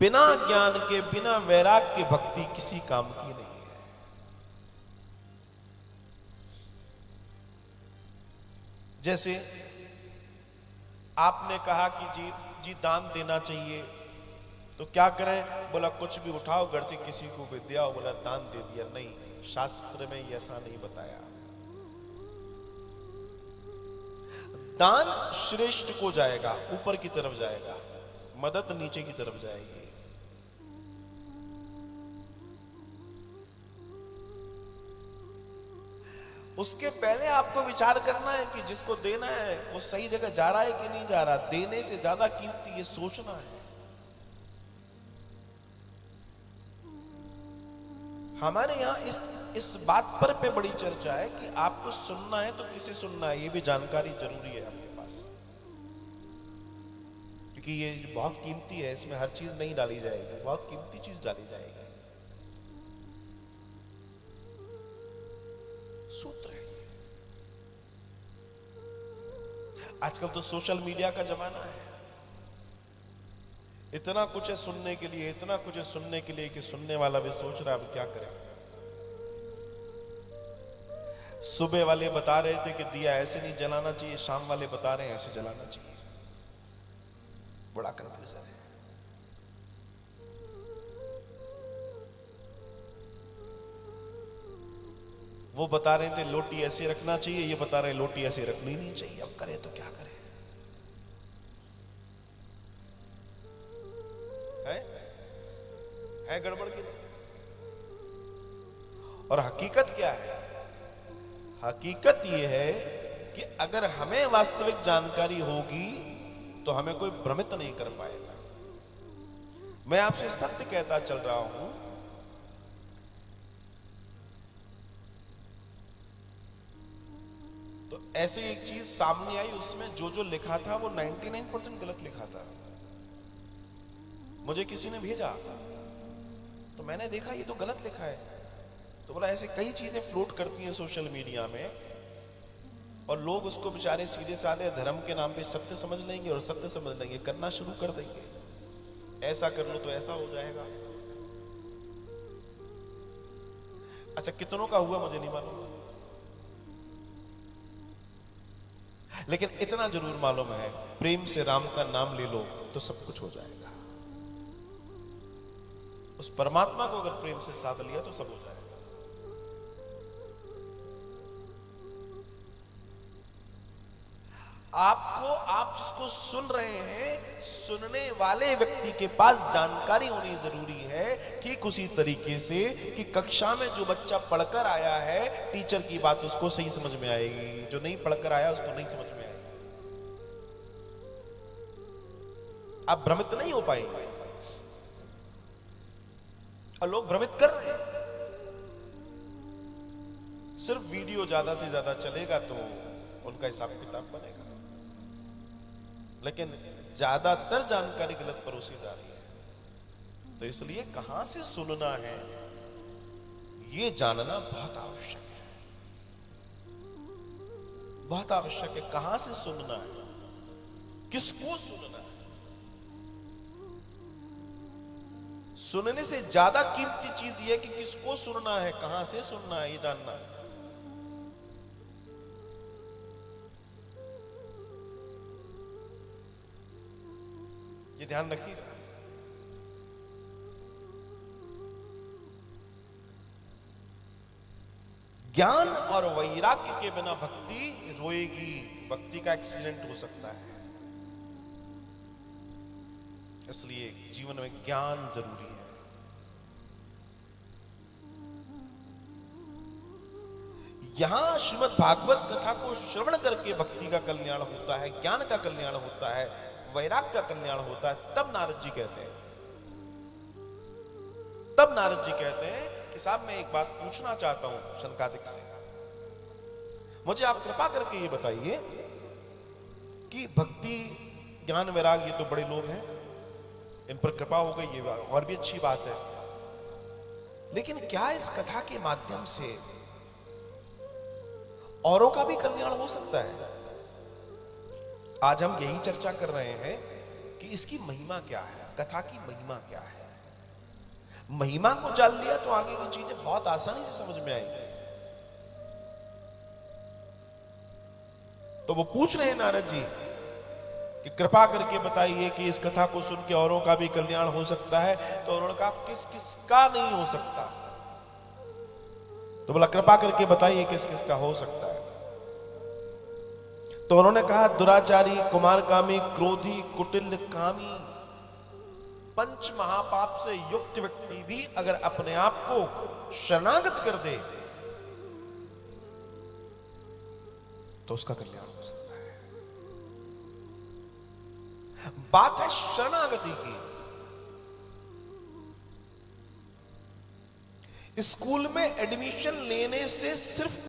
बिना ज्ञान के, बिना वैराग्य के भक्ति किसी काम की नहीं है। जैसे आपने कहा कि जी दान देना चाहिए, तो क्या करें? बोला कुछ भी उठाओ घर से, किसी को भी दिया, बोला दान दे दिया। नहीं, शास्त्र में ऐसा नहीं बताया। दान श्रेष्ठ को जाएगा, ऊपर की तरफ जाएगा, मदद नीचे की तरफ जाएगी। उसके पहले आपको विचार करना है कि जिसको देना है वो सही जगह जा रहा है कि नहीं जा रहा। देने से ज्यादा कीमती ये सोचना है। हमारे यहाँ इस बात पर बड़ी चर्चा है कि आपको सुनना है तो किसे सुनना है, ये भी जानकारी जरूरी है आपके पास, क्योंकि ये बहुत कीमती है। इसमें हर चीज नहीं डाली जाएगी, बहुत कीमती चीज डाली जाएगी। सूत्र है ये। आजकल तो सोशल मीडिया का जमाना है, इतना कुछ है सुनने के लिए, इतना कुछ है सुनने के लिए कि सुनने वाला भी सोच रहा है अब क्या करें। सुबह वाले बता रहे थे कि दिया ऐसे नहीं जलाना चाहिए, शाम वाले बता रहे हैं ऐसे जलाना चाहिए। बड़ा कंफ्यूजन है। वो बता रहे थे लोटी ऐसे रखना चाहिए, ये बता रहे लोटी ऐसे रखनी नहीं चाहिए। अब करें तो क्या करें? है गड़बड़ की नहीं? और हकीकत क्या है? हकीकत यह है कि अगर हमें वास्तविक जानकारी होगी तो हमें कोई भ्रमित नहीं कर पाएगा। मैं आपसे सत्य कहता चल रहा हूं, तो ऐसे एक चीज सामने आई, उसमें जो लिखा था वो 99% गलत लिखा था। मुझे किसी ने भेजा तो मैंने देखा ये तो गलत लिखा है। तो बोला ऐसे कई चीजें फ्लोट करती हैं सोशल मीडिया में, और लोग उसको बेचारे सीधे साधे धर्म के नाम पे सत्य समझ लेंगे, और सत्य समझ लेंगे करना शुरू कर देंगे। ऐसा कर लो तो ऐसा हो जाएगा। अच्छा, कितनों का हुआ मुझे नहीं मालूम, लेकिन इतना जरूर मालूम है, प्रेम से राम का नाम ले लो तो सब कुछ हो जाएगा। उस परमात्मा को अगर प्रेम से साध लिया तो सब हो जाएगा। आप जिसको सुन रहे हैं, सुनने वाले व्यक्ति के पास जानकारी होनी जरूरी है। ठीक उसी तरीके से कि कक्षा में जो बच्चा पढ़कर आया है, टीचर की बात उसको सही समझ में आएगी, जो नहीं पढ़कर आया उसको नहीं समझ में आएगी। आप भ्रमित नहीं हो पाएंगे, और लोग भ्रमित कर रहे हैं। सिर्फ वीडियो ज्यादा से ज्यादा चलेगा तो उनका हिसाब किताब बनेगा, लेकिन ज्यादातर जानकारी गलत परोसी जा रही है। तो इसलिए कहां से सुनना है ये जानना बहुत आवश्यक है, बहुत आवश्यक है। कहां से सुनना है, किसको सुनना है। सुनने से ज्यादा कीमती चीज ये है कि किसको सुनना है, कहां से सुनना है, ये जानना है। ये ध्यान रखिएगा। ज्ञान और वैराग्य के बिना भक्ति रोएगी, भक्ति का एक्सीडेंट हो सकता है। इसलिए जीवन में ज्ञान जरूरी है। यहां श्रीमद् भागवत कथा को श्रवण करके भक्ति का कल्याण होता है, ज्ञान का कल्याण होता है, वैराग्य का कल्याण होता है। तब नारद जी कहते हैं कि साहब मैं एक बात पूछना चाहता हूं शनकादिक से, मुझे आप कृपा करके ये बताइए कि भक्ति ज्ञान वैराग्य ये तो बड़े लोग हैं, इन पर कृपा हो गई, ये और भी अच्छी बात है, लेकिन क्या इस कथा के माध्यम से औरों का भी कल्याण हो सकता है? आज हम यही चर्चा कर रहे हैं कि इसकी महिमा क्या है, कथा की महिमा क्या है। महिमा को जान लिया तो आगे की चीजें बहुत आसानी से समझ में आएंगी। तो वो पूछ रहे हैं नारद जी कि कृपा करके बताइए कि इस कथा को सुन के औरों का भी कल्याण हो सकता है। तो उन्होंने कहा किस किसका नहीं हो सकता। तो बोला कृपा करके बताइए किस किसका हो सकता है। तो उन्होंने कहा दुराचारी, कुमारकामी, क्रोधी, कुटिल, कामी, पंच महापाप से युक्त व्यक्ति भी अगर अपने आप को शरणागत कर दे तो उसका कल्याण हो सकता है। बात है शरणागति की। स्कूल में एडमिशन लेने से सिर्फ